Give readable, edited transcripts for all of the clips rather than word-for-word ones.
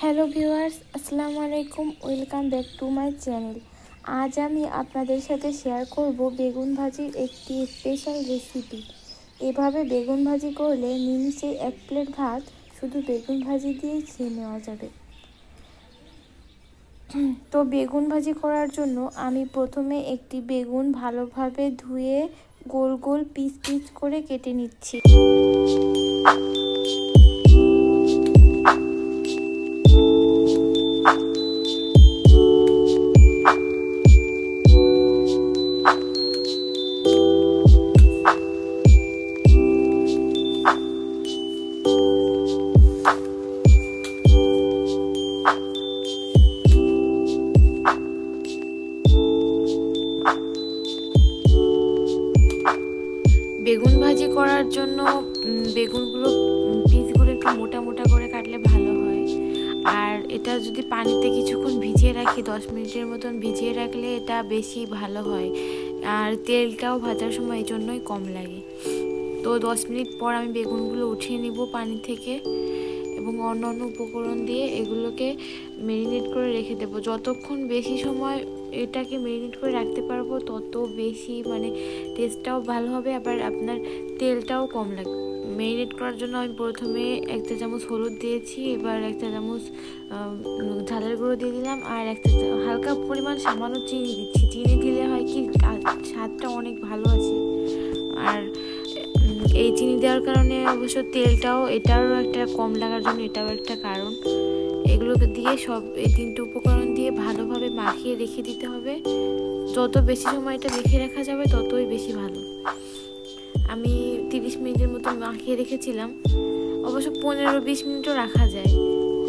Hello viewers, আসসালামু আলাইকুম। Welcome back to my channel. আজ আমি আপনাদের সাথে শেয়ার করব বেগুন ভাজির একটি স্পেশাল রেসিপি। এভাবে বেগুন ভাজি করলে নিমিষে 1 প্লেট ভাত শুধু বেগুন ভাজি দিয়েই খেয়ে নেওয়া যাবে। তো বেগুন ভাজি করার জন্য আমি প্রথমে একটি বেগুন ভালোভাবে ধুয়ে গোল গোল পিস পিস করে কেটে নিচ্ছি। বেগুন ভাজি করার জন্য পিসগুলো একটু মোটা মোটা করে কাটলে ভালো হয়। আর এটা যদি পানিতে কিছুক্ষণ ভিজিয়ে রাখি, 10 মিনিটের মতন ভিজিয়ে রাখলে এটা বেশি ভালো হয়। আর তেলটাও ভাজার সময় এই জন্যই কম লাগে। তো 10 মিনিট পর আমি বেগুনগুলো উঠিয়ে নিব পানি থেকে এবং অন্য উপকরণ দিয়ে এগুলোকে ম্যারিনেট করে রেখে দেবো। যতক্ষণ বেশি সময় এটাকে ম্যারিনেট করে রাখতে পারবো তত বেশি টেস্টটাও ভালো হবে, আবার আপনার তেলটাও কম লাগবে। ম্যারিনেট করার জন্য আমি প্রথমে 1 চা চামচ হলুদ দিয়েছি, এবার 1 চা চামচ ঝালের গুঁড়ো দিয়ে দিলাম, আর হালকা পরিমাণ সামান্য চিনি দিচ্ছি। চিনি দিলে হয় কি স্বাদটা অনেক ভালো আছে। আর এই চিনি দেওয়ার কারণে অবশ্য এটারও একটা কম লাগার জন্য এটাও একটা কারণ। এগুলোকে দিয়ে এই 3টে উপকরণ দিয়ে ভালোভাবে মাখিয়ে রেখে দিতে হবে। যত বেশি সময় এটা রেখে রাখা যাবে ততই বেশি ভালো। আমি 30 মিনিটের মতো মাখিয়ে রেখেছিলাম, অবশ্য 15-20 মিনিটও রাখা যায়।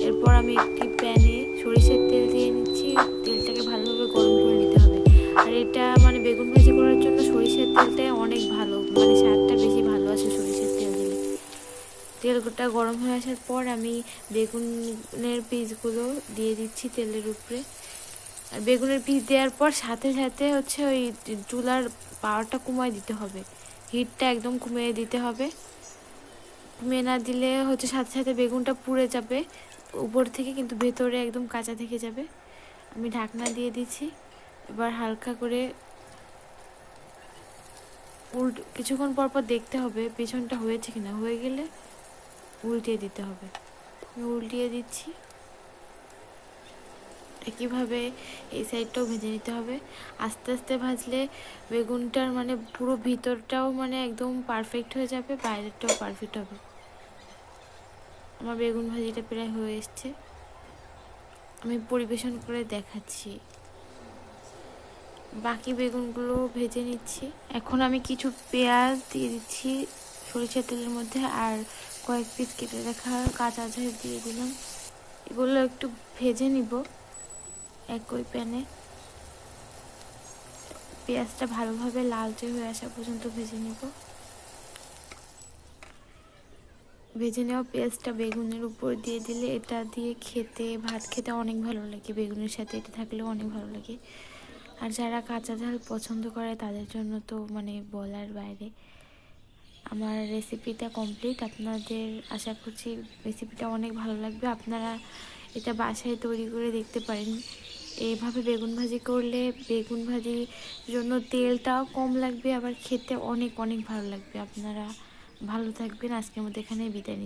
এরপর আমি একটি প্যানে সরিষার তেল দিয়ে নিচ্ছি। তেলটাকে ভালোভাবে গরম করে নিতে হবে। আর এটা বেগুন ভাজি করার জন্য সরিষার তেলটা অনেক ভালো, স্বাদটা বেশি ভালো আসে সরিষার তেল দিলে। তেলটা গরম হয়ে আসার পর আমি বেগুনের পিসগুলো দিয়ে দিচ্ছি তেলের উপরে। আর বেগুনের পিস দেওয়ার পর সাথে সাথে ওই চুলার পাওয়ারটা কমিয়ে দিতে হবে, হিটটা একদম কমিয়ে দিতে হবে। কমিয়ে না দিলে সাথে সাথে বেগুনটা পুড়ে যাবে উপর থেকে, কিন্তু ভেতরে একদম কাঁচা থেকে যাবে। আমি ঢাকনা দিয়ে দিচ্ছি। এবার হালকা করে কিছুক্ষণ পর পর দেখতে হবে পেছনটা হয়েছে কিনা, হয়ে গেলে উল্টিয়ে দিতে হবে। আমি উল্টিয়ে দিচ্ছি। একইভাবে এই সাইডটাও ভেজে নিতে হবে। আস্তে আস্তে ভাজলে বেগুনটার পুরো ভিতরটাও একদম পারফেক্ট হয়ে যাবে, বাইরেরটাও পারফেক্ট হবে। আমার বেগুন ভাজিটা প্রায় হয়ে এসছে, আমি পরিবেশন করে দেখাচ্ছি। বাকি বেগুনগুলো ভেজে নিচ্ছি। এখন আমি কিছু পেঁয়াজ দিয়ে দিচ্ছি সরিষার তেলের মধ্যে, আর কয়েক পিস কেটে রাখা কাঁচা ঝাল দিয়ে দিলাম। এগুলো একটু ভেজে নিব একই প্যানে। পেঁয়াজটা ভালোভাবে লালচে হয়ে আসা পর্যন্ত ভেজে নিব। ভেজে নেওয়া পেঁয়াজটা বেগুনের উপর দিয়ে দিলে এটা দিয়ে ভাত খেতে অনেক ভালো লাগে। বেগুনের সাথে এটা থাকলেও অনেক ভালো লাগে। আর যারা কাঁচা ঝাল পছন্দ করে তাদের জন্য তো বলার বাইরে। আমার রেসিপিটা কমপ্লিট। আপনাদের আশা করছি রেসিপিটা অনেক ভালো লাগবে। আপনারা এটা বাসায় তৈরি করে দেখতে পারেন। এইভাবে বেগুন ভাজি করলে বেগুন ভাজির জন্য তেলটাও কম লাগবে, আবার খেতে অনেক ভালো লাগবে। আপনারা ভালো থাকবেন। আজকের মধ্যে এখানে বিদায় নিচ্ছি।